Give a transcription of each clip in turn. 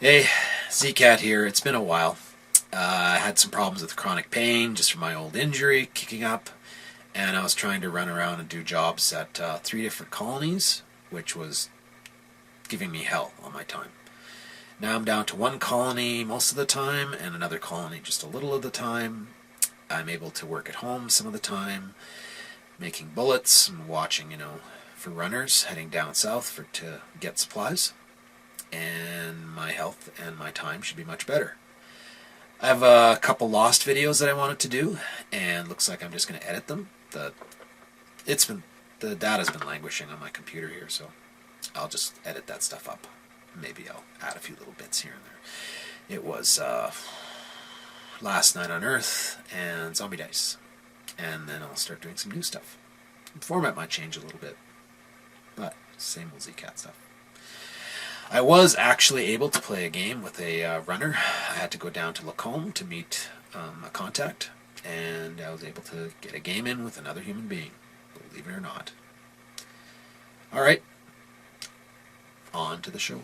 Hey, Zcat here. It's been a while. I had some problems with chronic pain just from my old injury kicking up, and I was trying to run around and do jobs at 3 different colonies, which was giving me hell on my time. Now I'm down to one colony most of the time, and another colony just a little of the time. I'm able to work at home some of the time, making bullets and watching, for runners heading down south to get supplies. And my health and my time should be much better. I have a couple lost videos that I wanted to do, and looks like I'm just going to edit them. The data's been languishing on my computer here, so I'll just edit that stuff up. Maybe I'll add a few little bits here and there. It was Last Night on Earth and Zombie Dice, and then I'll start doing some new stuff. The format might change a little bit, but same old Zcat stuff. I was actually able to play a game with a runner. I had to go down to Lacombe to meet a contact, and I was able to get a game in with another human being, believe it or not. Alright, on to the show.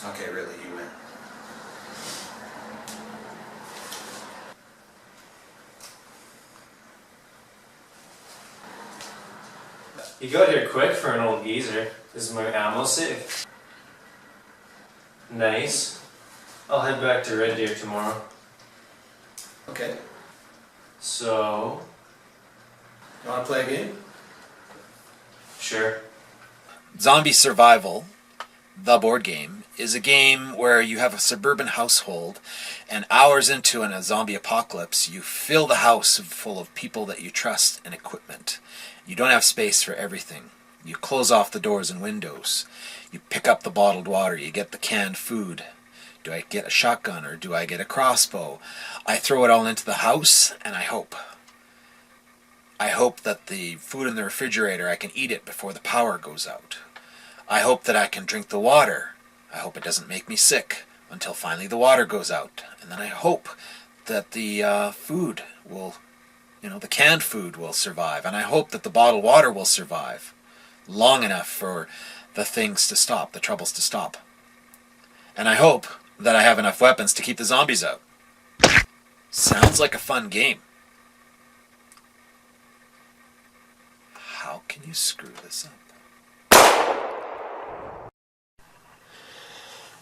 Okay, really, you win. You got here quick for an old geezer. Is my ammo safe? Nice. I'll head back to Red Deer tomorrow. Okay. So... You want to play a game? Sure. Zombie Survival, the board game, is a game where you have a suburban household, and hours into a zombie apocalypse, you fill the house full of people that you trust and equipment. You don't have space for everything. You close off the doors and windows. You pick up the bottled water. You get the canned food. Do I get a shotgun or do I get a crossbow? I throw it all into the house, and I hope. I hope that the food in the refrigerator, I can eat it before the power goes out. I hope that I can drink the water. I hope it doesn't make me sick until finally the water goes out. And then I hope that the food will, the canned food will survive. And I hope that the bottled water will survive long enough for the things to stop, the troubles to stop. And I hope that I have enough weapons to keep the zombies out. Sounds like a fun game. How can you screw this up?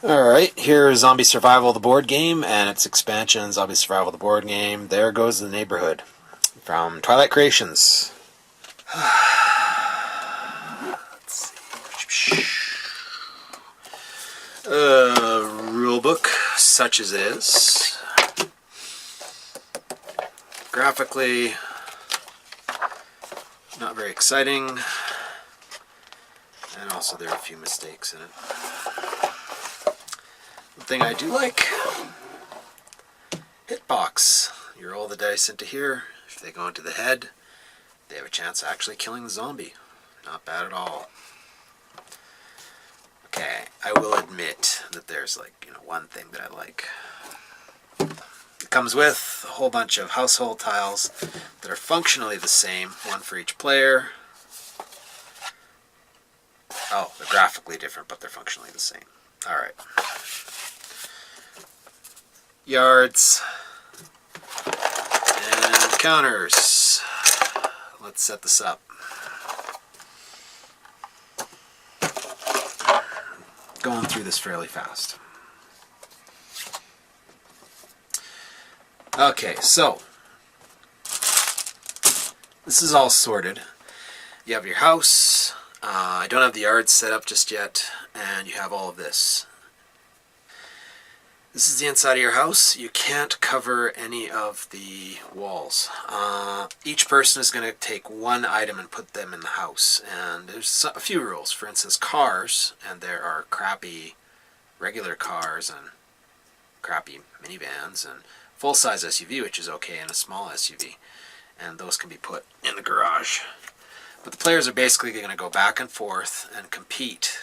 Alright, here is Zombie Survival the board game and its expansion, Zombie Survival the board game. There Goes the Neighborhood from Twilight Creations. Let's see. Rulebook, such as it is. Graphically, not very exciting. And also there are a few mistakes in it. One thing I do like, hitbox. You roll the dice into here. If they go into the head, they have a chance of actually killing the zombie. Not bad at all. Okay, I will admit that there's one thing that I like. It comes with a whole bunch of household tiles that are functionally the same, one for each player. Oh, they're graphically different, but they're functionally the same. Alright. Yards. And counters. Let's set this up. Going through this fairly fast. Okay, so this is all sorted. You have your house. I don't have the yard set up just yet, and you have all of this. This is the inside of your house. You can't cover any of the walls. Each person is going to take one item and put them in the house. And there's a few rules. For instance, cars, and there are crappy regular cars and crappy minivans and full-size SUV, which is okay, and a small SUV. And those can be put in the garage. But the players are basically going to go back and forth and compete,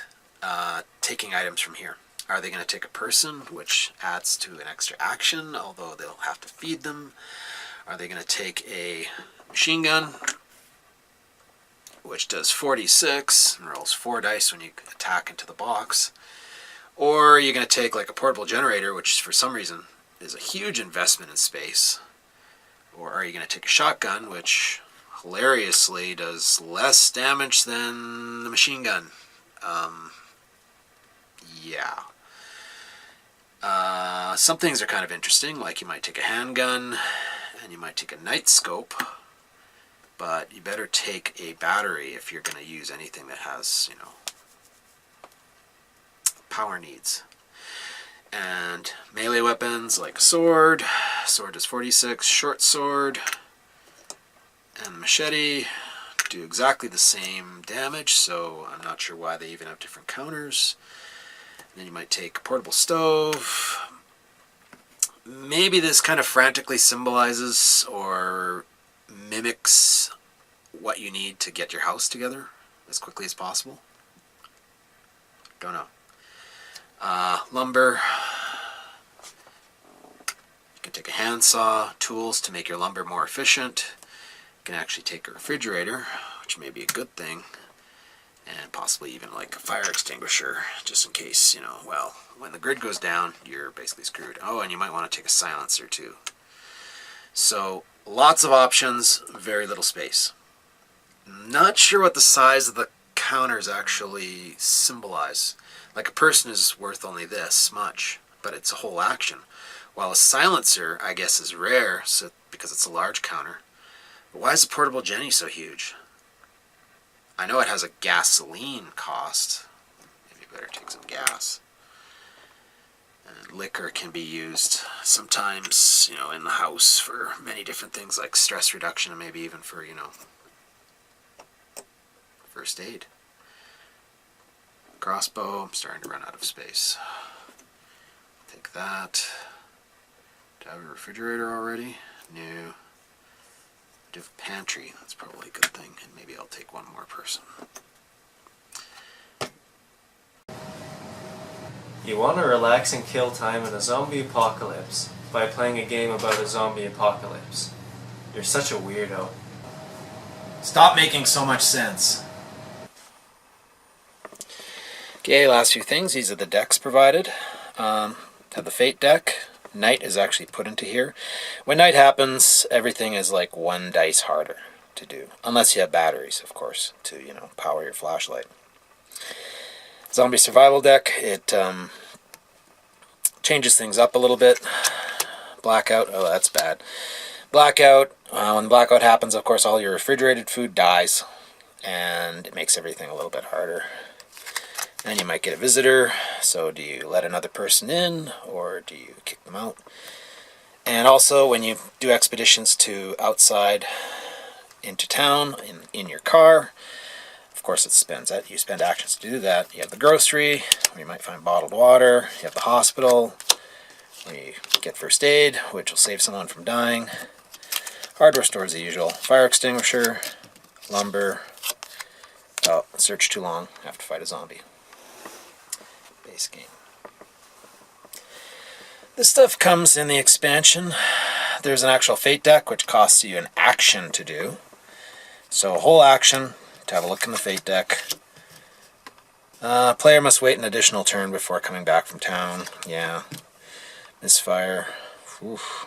taking items from here. Are they going to take a person, which adds to an extra action, although they'll have to feed them? Are they going to take a machine gun, which does 46 and rolls 4 dice when you attack into the box? Or are you going to take like a portable generator, which for some reason is a huge investment in space? Or are you going to take a shotgun, which hilariously does less damage than the machine gun? Yeah. Some things are kind of interesting, like you might take a handgun and you might take a night scope, but you better take a battery if you're going to use anything that has, power needs. And melee weapons like a sword is 46, short sword, and machete do exactly the same damage, so I'm not sure why they even have different counters. And then you might take a portable stove. Maybe this kind of frantically symbolizes or mimics what you need to get your house together as quickly as possible. Don't know. Lumber. You can take a handsaw, tools to make your lumber more efficient. You can actually take a refrigerator, which may be a good thing, and possibly even like a fire extinguisher, just in case, when the grid goes down, you're basically screwed. Oh, and you might want to take a silencer too. So, lots of options, very little space. Not sure what the size of the counters actually symbolize. Like a person is worth only this much, but it's a whole action. While a silencer, I guess, is rare because it's a large counter. But why is the portable Jenny so huge? I know it has a gasoline cost. Maybe better take some gas. And liquor can be used sometimes, in the house for many different things like stress reduction and maybe even for, first aid. Crossbow, I'm starting to run out of space. Take that. Do I have a refrigerator already? No. Do have a pantry, that's probably a good thing, and maybe I'll take one more person. You want to relax and kill time in a zombie apocalypse by playing a game about a zombie apocalypse. You're such a weirdo. Stop making so much sense. Okay, last few things. These are the decks provided. Have the Fate deck. Night is actually put into here. When night happens, everything is like 1 dice harder to do. Unless you have batteries, of course, to, power your flashlight. Zombie survival deck. It changes things up a little bit. Blackout. Oh, that's bad. Blackout. When blackout happens, of course, all your refrigerated food dies. And it makes everything a little bit harder. And you might get a visitor, so do you let another person in, or do you kick them out? And also, when you do expeditions to outside into town, in your car, of course you spend actions to do that. You have the grocery, where you might find bottled water. You have the hospital, where you get first aid, which will save someone from dying. Hardware store as usual. Fire extinguisher, lumber. Oh, search too long, have to fight a zombie. Base game. This stuff comes in the expansion. There's an actual Fate deck, which costs you an action to do. So a whole action to have a look in the Fate deck. Player must wait an additional turn before coming back from town. Yeah. Misfire. Oof.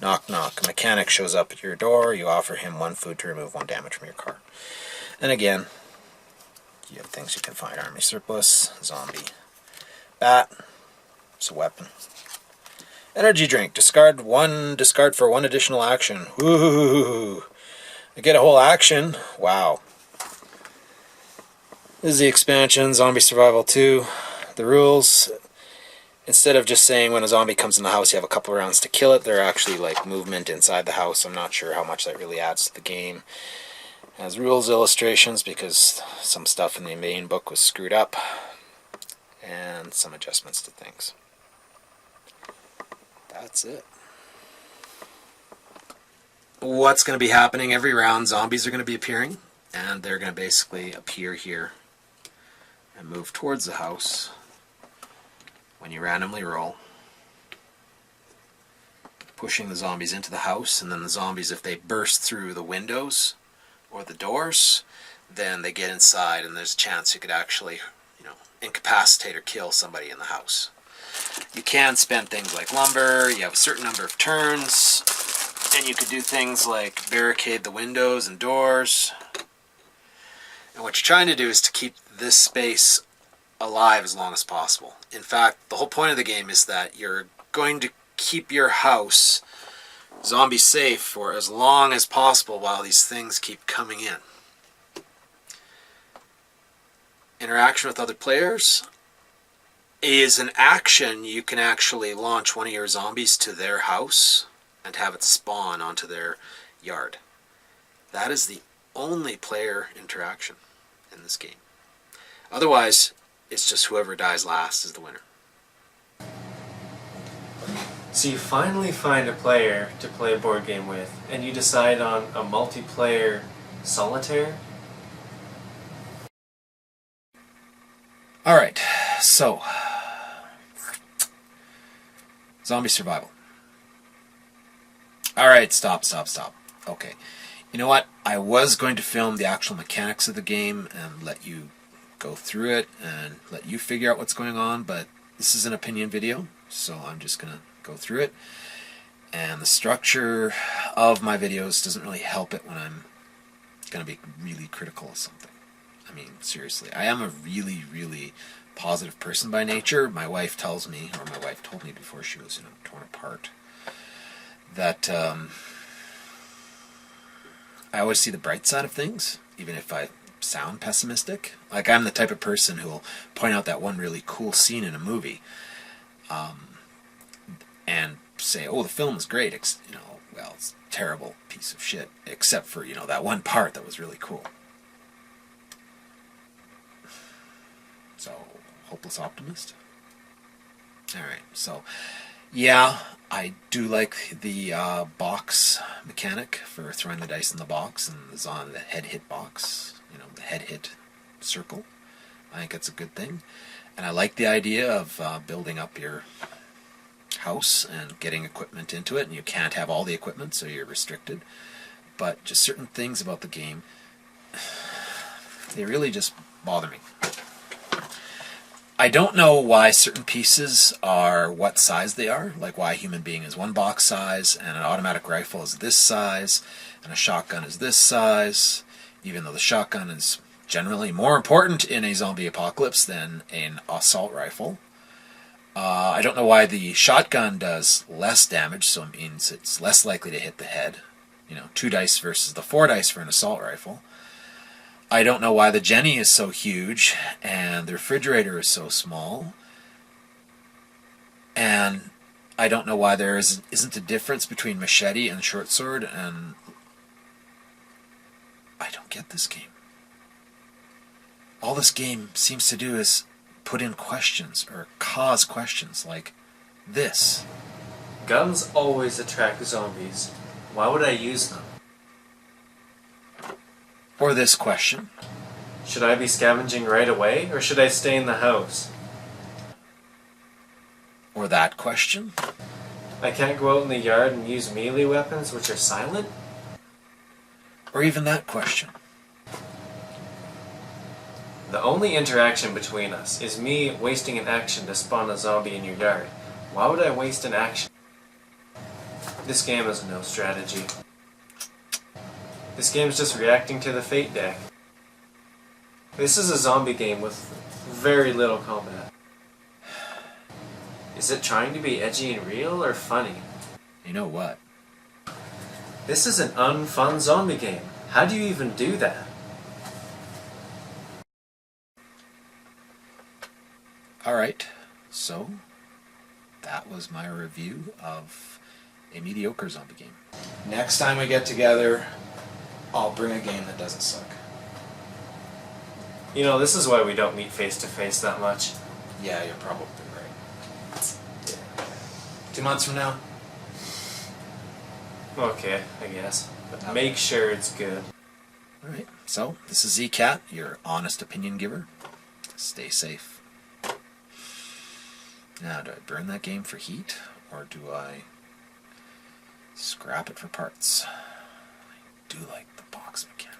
Knock, knock. A mechanic shows up at your door. You offer him 1 food to remove 1 damage from your car. And again, you have things you can find. Army surplus, zombie. Bat. It's a weapon. Energy drink. Discard for one additional action. Woohoo! I get a whole action. Wow. This is the expansion, Zombie Survival 2. The rules, instead of just saying when a zombie comes in the house you have a couple rounds to kill it, they're actually like movement inside the house. I'm not sure how much that really adds to the game. It has rules illustrations because some stuff in the main book was screwed up. And some adjustments to things. That's it. What's going to be happening every round, zombies are going to be appearing, and they're going to basically appear here and move towards the house when you randomly roll, pushing the zombies into the house, and then the zombies, if they burst through the windows or the doors, then they get inside and there's a chance you could actually, incapacitate or kill somebody in the house. You can spend things like lumber, you have a certain number of turns, and you could do things like barricade the windows and doors. And what you're trying to do is to keep this space alive as long as possible. In fact, the whole point of the game is that you're going to keep your house zombie safe for as long as possible while these things keep coming in. Interaction with other players is an action. You can actually launch one of your zombies to their house and have it spawn onto their yard. That is the only player interaction in this game. Otherwise, it's just whoever dies last is the winner. So you finally find a player to play a board game with, and you decide on a multiplayer solitaire? Alright, so zombie survival. Alright, stop. Okay. You know what? I was going to film the actual mechanics of the game and let you go through it and let you figure out what's going on, but this is an opinion video, so I'm just going to go through it. And the structure of my videos doesn't really help it when I'm going to be really critical of something. I mean, seriously, I am a really, really positive person by nature. My wife tells me, or my wife told me before she was, torn apart, that I always see the bright side of things, even if I sound pessimistic. Like, I'm the type of person who will point out that one really cool scene in a movie, and say, oh, the film is great, well, it's a terrible piece of shit, except for, that one part that was really cool. So, hopeless optimist? Alright, so, yeah, I do like the box mechanic for throwing the dice in the box, and the head hit box, the head hit circle. I think it's a good thing. And I like the idea of building up your house and getting equipment into it, and you can't have all the equipment, so you're restricted. But just certain things about the game, they really just bother me. I don't know why certain pieces are what size they are, like why a human being is one box size, and an automatic rifle is this size, and a shotgun is this size, even though the shotgun is generally more important in a zombie apocalypse than an assault rifle. I don't know why the shotgun does less damage, so it means it's less likely to hit the head. 2 dice versus the 4 dice for an assault rifle. I don't know why the Jenny is so huge and the refrigerator is so small. And I don't know why there isn't a difference between machete and short sword, and I don't get this game. All this game seems to do is put in questions or cause questions like this. Guns always attract zombies. Why would I use them? Or this question. Should I be scavenging right away, or should I stay in the house? Or that question. I can't go out in the yard and use melee weapons which are silent? Or even that question. The only interaction between us is me wasting an action to spawn a zombie in your yard. Why would I waste an action? This game has no strategy. This game's just reacting to the fate deck. This is a zombie game with very little combat. Is it trying to be edgy and real or funny? You know what? This is an unfun zombie game. How do you even do that? Alright, so that was my review of a mediocre zombie game. Next time we get together, I'll bring a game that doesn't suck. You know, this is why we don't meet face to face that much. Yeah, you're probably right. 2 months from now? Okay, I guess. But make sure it's good. Alright, so this is Zcat, your honest opinion giver. Stay safe. Now, do I burn that game for heat, or do I scrap it for parts? I do like the box mechanic.